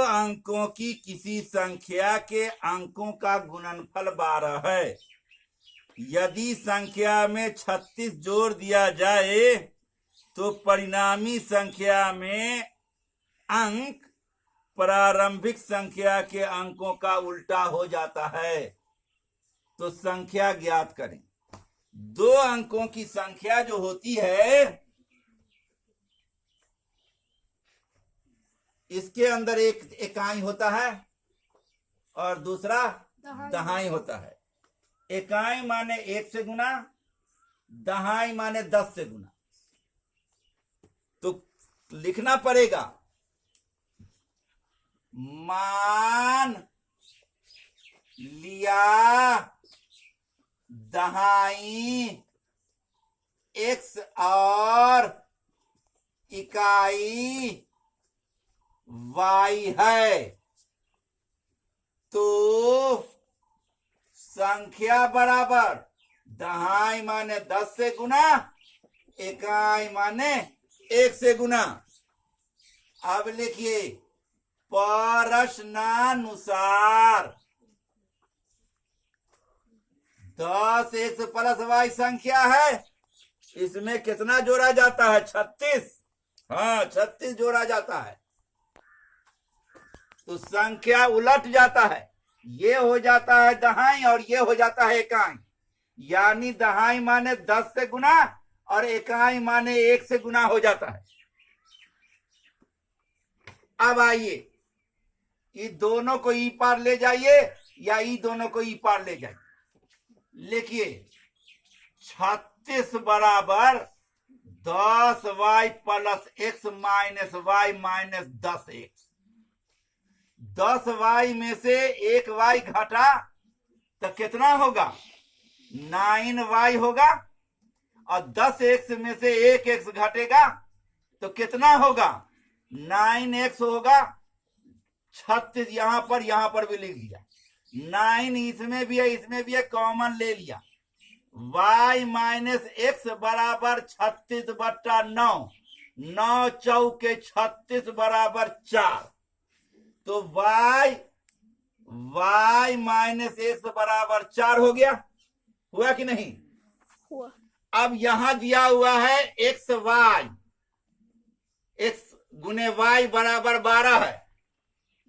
अंकों की किसी संख्या के अंकों का गुणनफल 12 है। यदि संख्या में 36 जोड़ दिया जाए तो परिणामी संख्या में अंक प्रारंभिक संख्या के अंकों का उल्टा हो जाता है। तो संख्या ज्ञात करें। 2 अंकों की संख्या जो होती है, इसके अंदर एक इकाई होता है और दूसरा दहाई होता है। इकाई माने 1 से गुना, दहाई माने 10 से गुना। तो लिखना पड़ेगा मान लिया दहाई x और इकाई y है, तो संख्या बराबर दहाई माने 10 से गुना, इकाई माने 1 से गुना। अब लिखिए प्रश्नानुसार 10x प्लस y संख्या है, इसमें कितना जोड़ा जाता है? 36। हाँ, 36 जोड़ा जाता है। तो संख्या उलट जाता है, ये हो जाता है दहाई और ये हो जाता है इकाई। यानी दहाई माने 10 से गुना और इकाई माने 1 से गुना हो जाता है। अब आइए, ये दोनों को ई पार ले जाइए या ई दोनों को ई पार ले जाइए। लिखिए 36 बराबर 10y plus x minus y minus 10x। 10y में से 1y घटा तो कितना होगा? 9y होगा। और 10x में से 1x घटेगा तो कितना होगा? 9x होगा। 36 यहां पर भी लिख दिया। 9 इसमें भी है, इसमें भी है, कॉमन ले लिया। y माइनस x बराबर 36 बट्टा 9, 9 चौके 36 बराबर 4। तो y माइनस x बराबर 4 हो गया। हुआ कि नहीं? हुआ। अब यहां दिया हुआ है xy, x गुने y बराबर 12 है।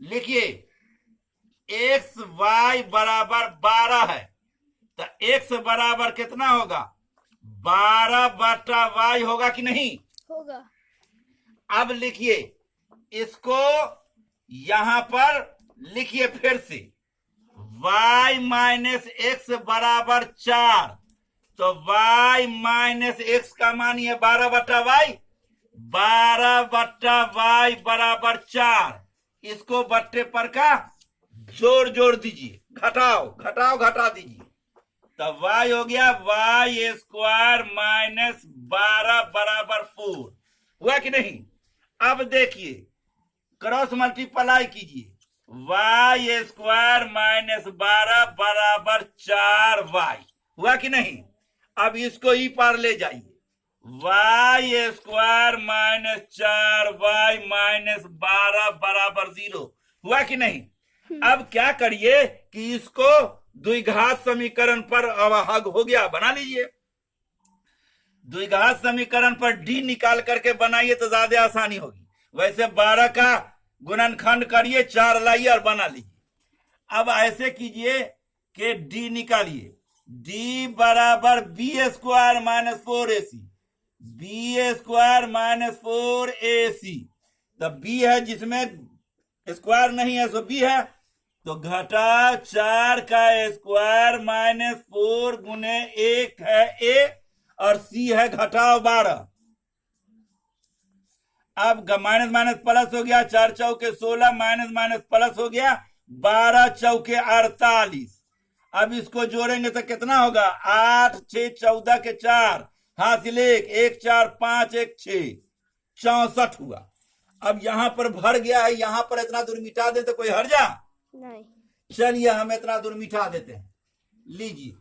लिखिए xy बराबर 12 है, तो x बराबर कितना होगा? 12 बटा y होगा कि नहीं? होगा। अब लिखिए इसको यहां पर लिखिए फिर से, y माइनस एक्स बराबर 4। तो y माइनस एक्स का मानिए 12 बटा y, 12 बटा y बराबर 4। इसको बट्टे पर का जोड़ दीजिए, घटा दीजिए। तब y हो गया y स्क्वायर माइनस 12 बराबर 4। हुआ कि नहीं? अब देखिए क्रॉस मल्टीप्लाई कीजिए, y स्क्वायर माइनस 12 बराबर 4y। हुआ कि नहीं? अब इसको ई पार ले जाइए, y square minus 4y minus 12 बराबर 0। हुआ कि नहीं? अब क्या करिए कि इसको द्विघात समीकरण पर अब हो गया, बना लीजिए। द्विघात समीकरण पर d निकाल करके बनाइए तो ज्यादा आसानी होगी। वैसे 12 का गुणनखंड करिए, 4 लाइए और बना लीजिए। अब ऐसे कीजिए कि d निकालिए, d बराबर b square minus 4ac, b square minus 4ac। तब b है जिसमें स्क्वायर नहीं है सो b है, तो घटा 4 का स्क्वायर माइनस 4 गुने 1 है a और c है घटाओ 12। अब माइनस माइनस प्लस हो गया, 4 चौके 16 माइनस माइनस प्लस हो गया, 12 चौके 48। अब इसको जोड़ेंगे तो कितना होगा? 8 6 14 के 4 हासिल 1 4 5 1 6 64 हुआ। अब यहां पर भर गया है, यहां पर इतना दूर मिटा दे तो कोई हर्जा नहीं। चलिए हम इतना दूर मिटा देते हैं। लीजिए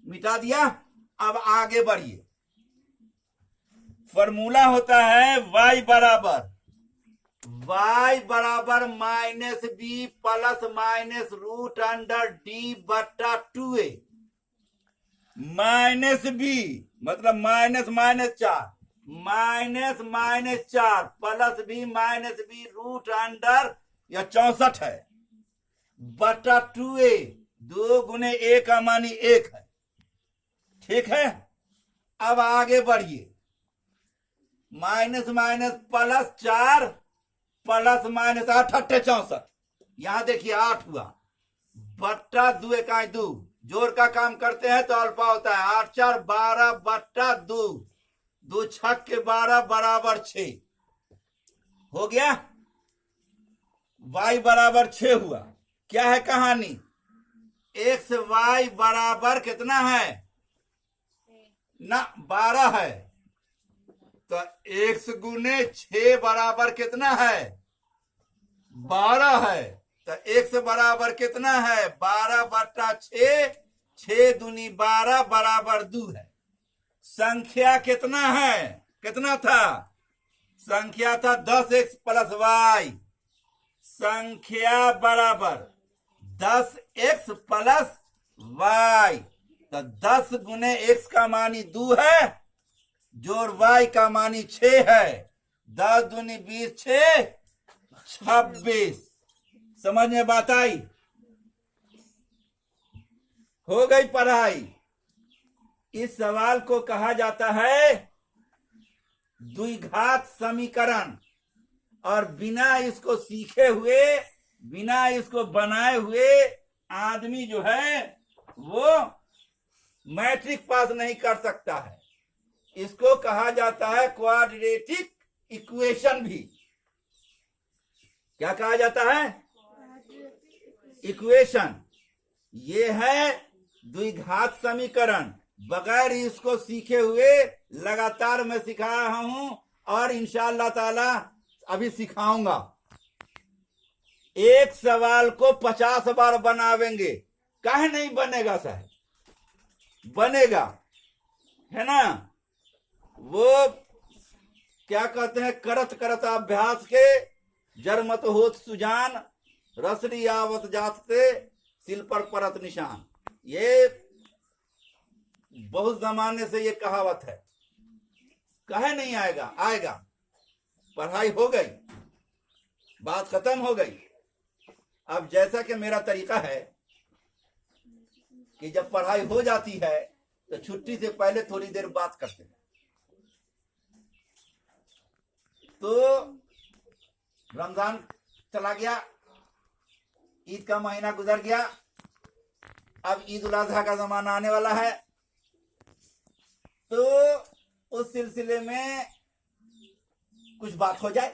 मिटा दिया। अब आगे बढ़िए। फॉर्मूला होता है y बराबर y बराबर minus b plus minus root under d बट्टा 2a। माइनस बी मतलब minus minus 4 minus minus 4 plus b root under यह 64 है बटा 2a। 2 गुने a का मानी 1 है। ठीक है, अब आगे बढ़िए। Minus minus plus 4 plus minus 8 अट्ठे 64। यहां देखिए 8 हुआ बट्टा 2 इकाई 2। जोड़ का काम करते हैं तो अल्फा होता है 8 4 12 बट्टा 2। 2 छक के 12 बराबर 6 हो गया। y बराबर 6 हुआ। क्या है कहानी? एक्स वाई बराबर कितना है ना 12 है। तो x गुने 6 बराबर कितना है 12 है। तो x बराबर कितना है 12 बट्टा 6। 6 दूनी 12 बराबर 2 है। संख्या कितना है? कितना था? संख्या था 10x प्लस वाई। संख्या बराबर 10x प्लस वाई। तो 10 गुने x का मानी 2 है जोड़ y का मानी 6 है। 10 दूनी 20 6 26। समझ में बात आई? हो गई पढ़ाई। इस सवाल को कहा जाता है द्विघात समीकरण। और बिना इसको सीखे हुए बिना इसको बनाए हुए आदमी जो है वो मैट्रिक पास नहीं कर सकता है। इसको कहा जाता है क्वाड्रेटिक इक्वेशन भी। क्या कहा जाता है? इक्वेशन। ये है द्विघात समीकरण। बगैर इसको सीखे हुए लगातार मैं सिखा रहा हूं और इंशाअल्लाह ताला अभी सिखाऊंगा। एक सवाल को 50 बार बनावेंगे। काहे नहीं बनेगा साहब? बनेगा, है ना। वो क्या कहते हैं, करत करत अभ्यास के जरमत होत सुजान रसरी आवत जाते सिल पर परत निशान। ये बहुत जमाने से ये कहावत है। कहे नहीं आएगा? आएगा। पढ़ाई हो गई, बात खत्म हो गई। अब जैसा कि मेरा तरीका है कि जब पढ़ाई हो जाती है तो छुट्टी से पहले थोड़ी देर बात करते हैं। तो रमजान चला गया, ईद का महीना गुजर गया, अब ईद उल अजहा का जमाना आने वाला है। तो उस सिलसिले में कुछ बात हो जाए।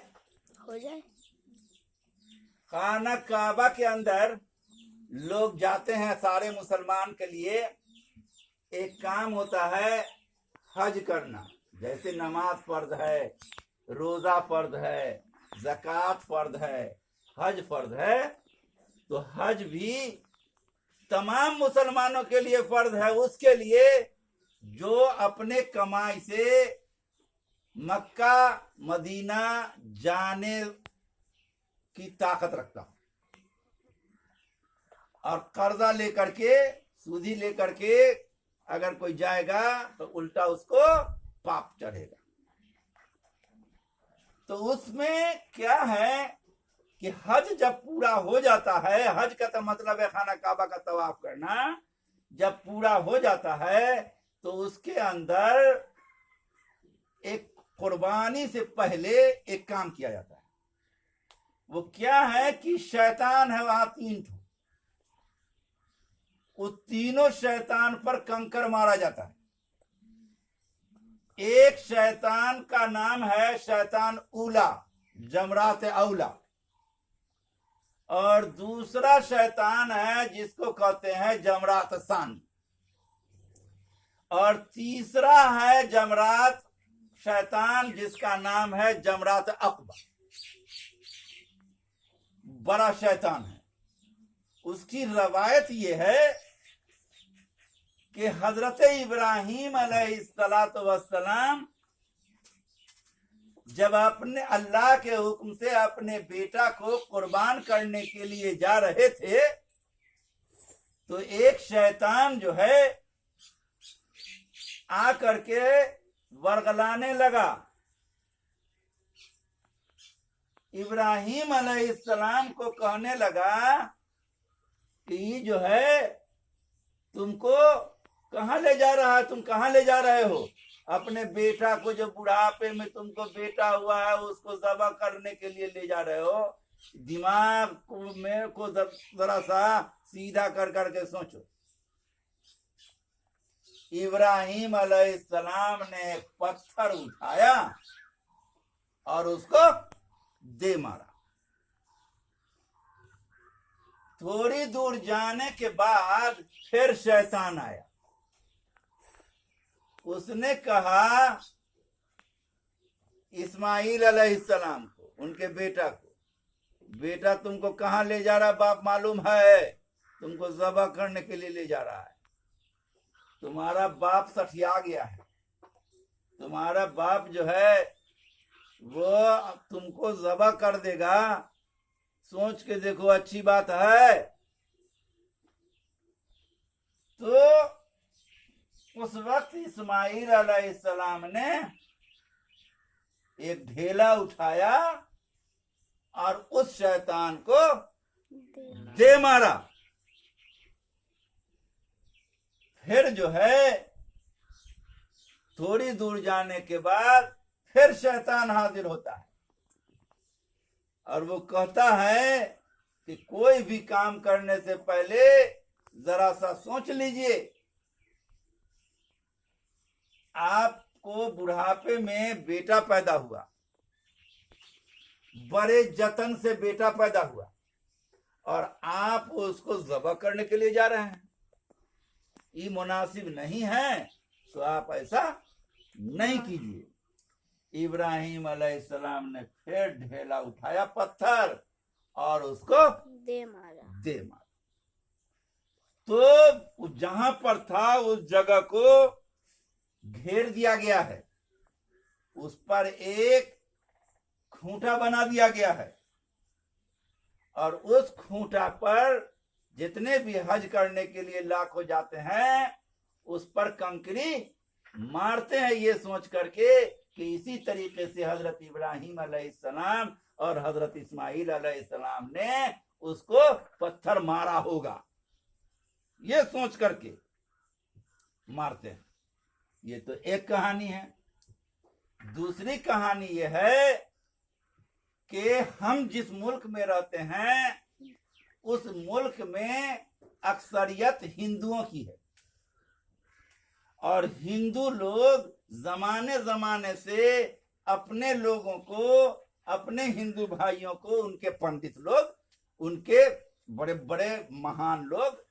खाना काबा के अंदर लोग जाते हैं। सारे मुसलमान के लिए एक काम होता है हज करना। जैसे नमाज फर्ज है, रोजा फर्ज है, ज़कात फर्ज है, हज फर्ज है। तो हज भी तमाम मुसलमानों के लिए फर्ज है। उसके लिए जो अपने कमाई से मक्का मदीना जाने की ताकत रखता और कर्जा लेकर के सूदी लेकर के अगर कोई जाएगा तो उल्टा उसको पाप चढ़ेगा। तो उसमें क्या है कि हज जब पूरा हो जाता है, हज का तो मतलब है खाना काबा का तवाफ करना। जब पूरा हो जाता है तो उसके अंदर एक कुर्बानी से पहले एक काम किया जाता है। वो क्या है कि शैतान है वहां 3 ठो। उस तीनों शैतान पर कंकर मारा जाता है। एक शैतान का नाम है शैतान उला, जमरात औला। और दूसरा शैतान है जिसको कहते हैं जमरात सान। और तीसरा है जमरात शैतान जिसका नाम है जमरात अकबा। बड़ा शैतान है। उसकी रवायत यह है कि हजरत इब्राहिम अलैहिस्सलातु वस्सलाम जब अपने अल्लाह के हुक्म से अपने बेटा को कुर्बान करने के लिए जा रहे थे तो एक शैतान जो है आ करके वर्गलाने लगा। इब्राहिम अलैहिस्सलाम को कहने लगा कि जो है तुमको कहाँ ले जा रहा है, तुम कहाँ ले जा रहे हो? अपने बेटा को जो बुढ़ापे में तुमको बेटा हुआ है उसको ज़बह करने के लिए ले जा रहे हो। दिमाग को जरा सा सीधा कर करके सोचो। इब्राहिम अलैहिस्सलाम ने पत्थर उठाया और उसको दे मारा। थोड़ी दूर जाने के बाद फिर शैतान आया। उसने कहा इस्माइल अलैहिस्सलाम को, उनके बेटा को, बेटा तुमको कहाँ ले जा रहा बाप मालूम है? तुमको ज़बह करने के लिए ले जा रहा है। तुम्हारा बाप सठिया गया है। तुम्हारा बाप जो है वो तुमको ज़बह कर देगा। सोच के देखो, अच्छी बात है। तो उस वक्त इस्माइल अलैहिस्सलाम ने एक ढेला उठाया और उस शैतान को दे मारा। फिर जो है थोड़ी दूर जाने के बाद फिर शैतान हाजिर होता है और वो कहता है कि कोई भी काम करने से पहले जरा सा सोच लीजिए। आपको बुढ़ापे में बेटा पैदा हुआ, बड़े जतन से बेटा पैदा हुआ और आप उसको ज़बह करने के लिए जा रहे हैं। ये मुनासिब नहीं है, तो आप ऐसा नहीं कीजिए। इब्राहिम अलैहिस्सलाम ने फिर ढेला उठाया पत्थर और उसको दे मारा। तो जहां पर था उस जगह को घेर दिया गया है, उस पर एक खूंटा बना दिया गया है और उस खूंटा पर जितने भी हज करने के लिए लाखों जाते हैं उस पर कंकरी मारते हैं, ये सोच करके कि इसी तरीके से हजरत इब्राहिम अलैहिस्सलाम और हजरत इस्माइल अलैहिस्सलाम ने उसको पत्थर मारा होगा, ये सोच करके मारते हैं। ये तो एक कहानी है। दूसरी कहानी ये है कि हम जिस मुल्क में रहते हैं उस मुल्क में अक्सरियत हिंदुओं की है और हिंदू लोग जमाने जमाने से अपने लोगों को, अपने हिंदू भाइयों को, उनके पंडित लोग, उनके बड़े बड़े महान लोग,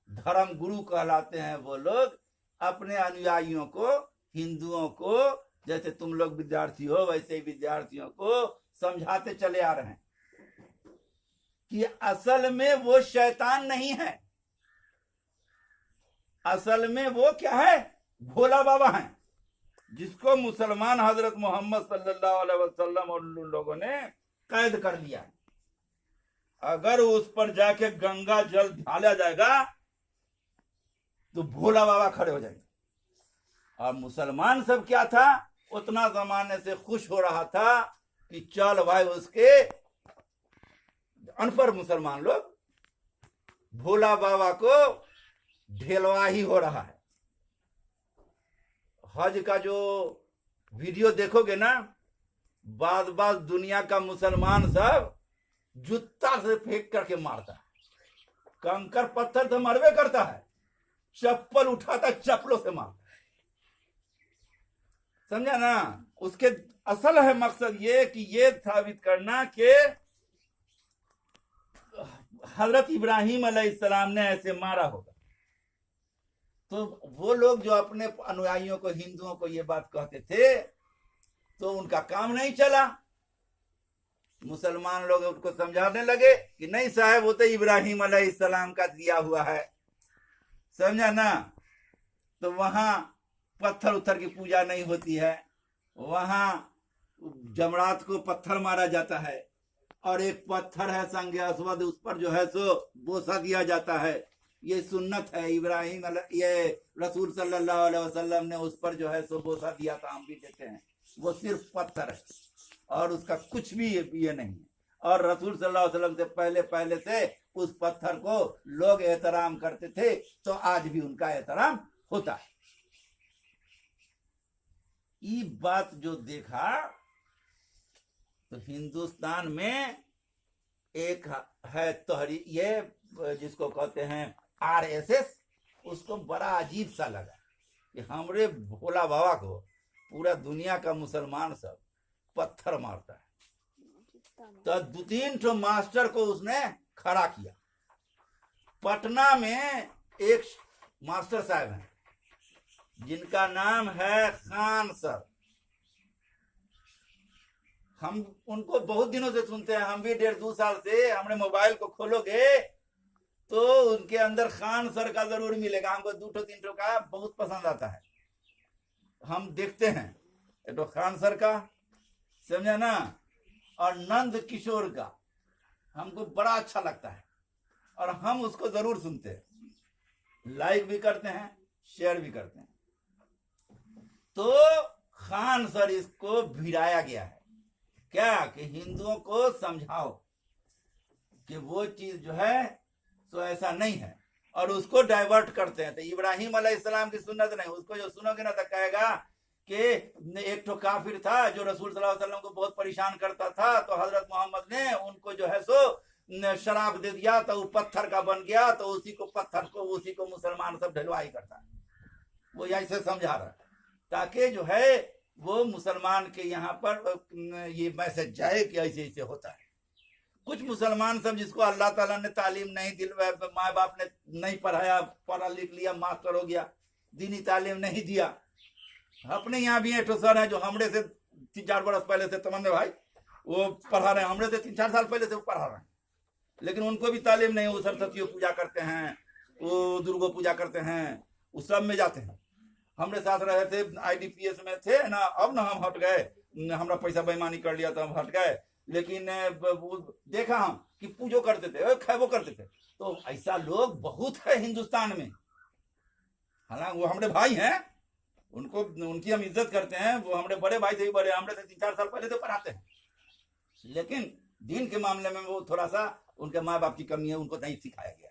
धर्म गुरु कहलाते हैं वो लोग, अपने अनुयायियों को, हिंदुओं को, जैसे तुम लोग विद्यार्थी हो वैसे ही विद्यार्थियों को समझाते चले आ रहे हैं कि असल में वो शैतान नहीं है, असल में वो क्या है? भोला बाबा हैं, जिसको मुसलमान हजरत मोहम्मद सल्लल्लाहु अलैहि वसल्लम और लोगों ने कैद कर लिया। अगर उस पर जाके गंगा जल ढाला जाएगा तो भोला बाबा खड़े हो जाएंगे। और मुसलमान सब क्या था, उतना जमाने से खुश हो रहा था कि चल भाई, उसके अनपढ़ मुसलमान लोग भोला बाबा को ढेलवा ही हो रहा है। हज का जो वीडियो देखोगे ना, बाद बाद दुनिया का मुसलमान सब जूता से फेंक करके मारता है, कंकर पत्थर तो मरवे करता है, चप्पल उठाता चप्पलों से मारता है। समझा ना? उसके असल है मकसद ये कि ये साबित करना कि हजरत इब्राहिम अलैहिस्सलाम ने ऐसे मारा होगा। तो वो लोग जो अपने अनुयायियों को, हिंदुओं को ये बात कहते थे तो उनका काम नहीं चला। मुसलमान लोग उनको समझाने लगे कि नहीं साहब, वो तो इब्राहिम अलैहिस्सलाम का दिया हुआ है। समझा ना? तो वहां पत्थर उत्थर की पूजा नहीं होती है, वहां जमरात को पत्थर मारा जाता है, और एक पत्थर है संग अस्वद, उस पर जो है सो बोसा दिया जाता है। ये सुन्नत है, इब्राहिम ये रसूल सल्लल्लाहु अलैहि वसल्लम ने उस पर जो है सो बोसा दिया था, हम भी देते हैं। वो सिर्फ पत्थर है और उसका कुछ भी ये नहीं है। और रसूल सल्लल्लाहु अलैहि वसल्लम से पहले से उस पत्थर को लोग एहतराम करते थे, तो आज भी उनका एहतराम होता है। ये बात जो देखा तो हिंदुस्तान में एक है तहरीक, ये जिसको कहते हैं आरएसएस, उसको बड़ा अजीब सा लगा कि हमरे भोला बाबा को पूरा दुनिया का मुसलमान सब पत्थर मारता है। तो 2-3 ठो मास्टर को उसने खड़ा किया। पटना में एक मास्टर साहब हैं जिनका नाम है खान सर। हम उनको बहुत दिनों से सुनते हैं, हम भी 1.5-2 साल से। हमने मोबाइल को खोलोगे तो उनके अंदर खान सर का जरूर मिलेगा। हमको 2-3 ठो का बहुत पसंद आता है, हम देखते हैं। एक तो खान सर का, समझे ना, और नंद किशोर का हमको बड़ा अच्छा लगता है और हम उसको जरूर सुनते हैं, लाइक भी करते हैं, शेयर भी करते हैं। तो खान सर इसको भिड़ाया गया है क्या कि हिंदुओं को समझाओ कि वो चीज जो है तो ऐसा नहीं है, और उसको डाइवर्ट करते हैं। तो इब्राहिम अलैहिस्सलाम की सुन्नत नहीं, उसको जो सुनोगे ना तो कहेगा कि एक तो काफिर था जो रसूल सल्लल्लाहु अलैहि वसल्लम को बहुत परेशान करता था, तो हजरत मोहम्मद ने उनको जो है सो शराब दे दिया, तो वो पत्थर का बन गया, तो उसी को मुसलमान सब ढलवाई करता है। वो ऐसे समझा रहा है ताकि जो है वो मुसलमान के यहाँ पर ये मैसेज जाए कि ऐसे ऐसे होता है। कुछ मुसलमान सब जिसको अल्लाह ताला ने तालीम नहीं दिलवाया, माँ बाप ने नहीं पढ़ाया, पढ़ा लिख लिया, मास्टर हो गया, दीनी तालीम नहीं दिया। अपने यहाँ भी एक सर है जो हमरे से 3-4 बरस पहले से, तमन्ने भाई, वो पढ़ा रहे हैं, हमरे से 3-4 साल पहले से वो पढ़ा रहे हैं, लेकिन उनको भी तालीम नहीं। वो सरस्वती पूजा करते हैं, वो दुर्गा पूजा करते हैं, वो सब में जाते हैं। हमरे साथ रहे थे, IDPS में थे ना, अब ना हम हट गए, हमरा पैसा बेईमानी कर लिया तो हम हट गए। लेकिन देखा हम कि पूजो करते थे, खैबो करते थे। तो ऐसा लोग बहुत है हिंदुस्तान में। हालांकि वो हमारे भाई हैं, उनको उनकी हम इज्जत करते हैं, वो हमारे बड़े भाई से भी बड़े, हमरे से 3-4 साल पहले से पढ़ाते हैं। लेकिन दीन के मामले में वो थोड़ा सा उनके माँ बाप की कमी है, उनको नहीं सिखाया गया,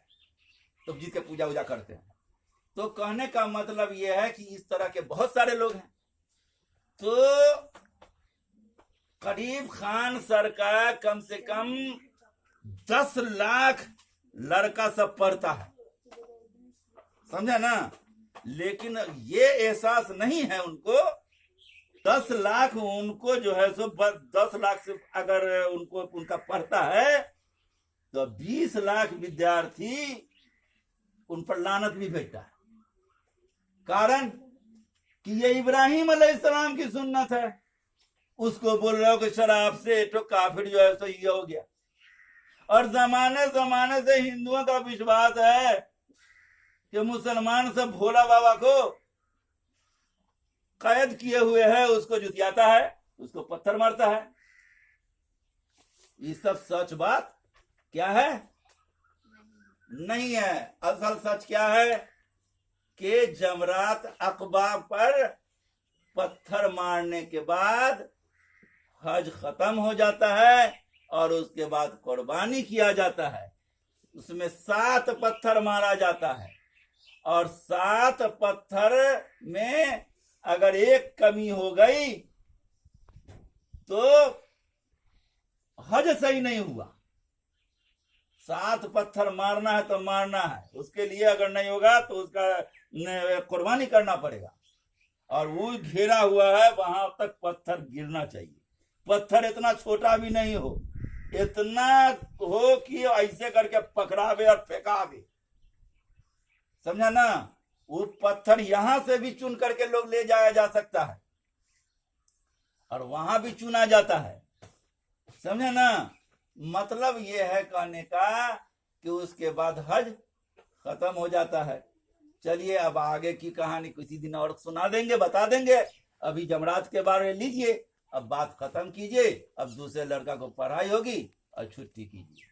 तो जिसके पूजा वूजा करते हैं। तो कहने का मतलब यह है कि इस तरह के बहुत सारे लोग हैं। तो करीब खान सर का कम से कम 10 लाख लड़का सब पढ़ता है, समझा ना। लेकिन ये एहसास नहीं है उनको। 10 लाख उनको जो है सो 10 लाख से अगर उनको उनका पढ़ता है तो 20 लाख विद्यार्थी उन पर लानत भी भेजता है। कारण कि ये इब्राहिम अलैहिस्सलाम की सुन्नत है। उसको बोल रहे हो कि शराब से तो काफिर जो है तो ये हो गया। और जमाने से हिंदुओं का विश्वास है कि मुसलमान सब भोला बाबा को कैद किए हुए है, उसको जुतियाता है, उसको पत्थर मारता है। ये सब सच बात क्या है? नहीं है। असल सच क्या है कि जमरात अक़बा पर पत्थर मारने के बाद हज खत्म हो जाता है और उसके बाद कुर्बानी किया जाता है। उसमें 7 पत्थर मारा जाता है और 7 पत्थर में अगर एक कमी हो गई तो हज सही नहीं हुआ। 7 पत्थर मारना है तो मारना है, उसके लिए अगर नहीं होगा तो उसका कुर्बानी करना पड़ेगा। और वो घेरा हुआ है, वहां तक पत्थर गिरना चाहिए। पत्थर इतना छोटा भी नहीं हो, इतना हो कि ऐसे करके पकड़ावे और फेंकावे, समझा ना। वो पत्थर यहां से भी चुन करके लोग ले जाया जा सकता है और वहां भी चुना जाता है, समझे ना। मतलब ये है कहने का कि उसके बाद हज खत्म हो जाता है। चलिए अब आगे की कहानी किसी दिन और सुना देंगे, बता देंगे। अभी जमरात के बारे में लीजिए, अब बात खत्म कीजिए, अब दूसरे लड़का को पढ़ाई होगी और छुट्टी कीजिए।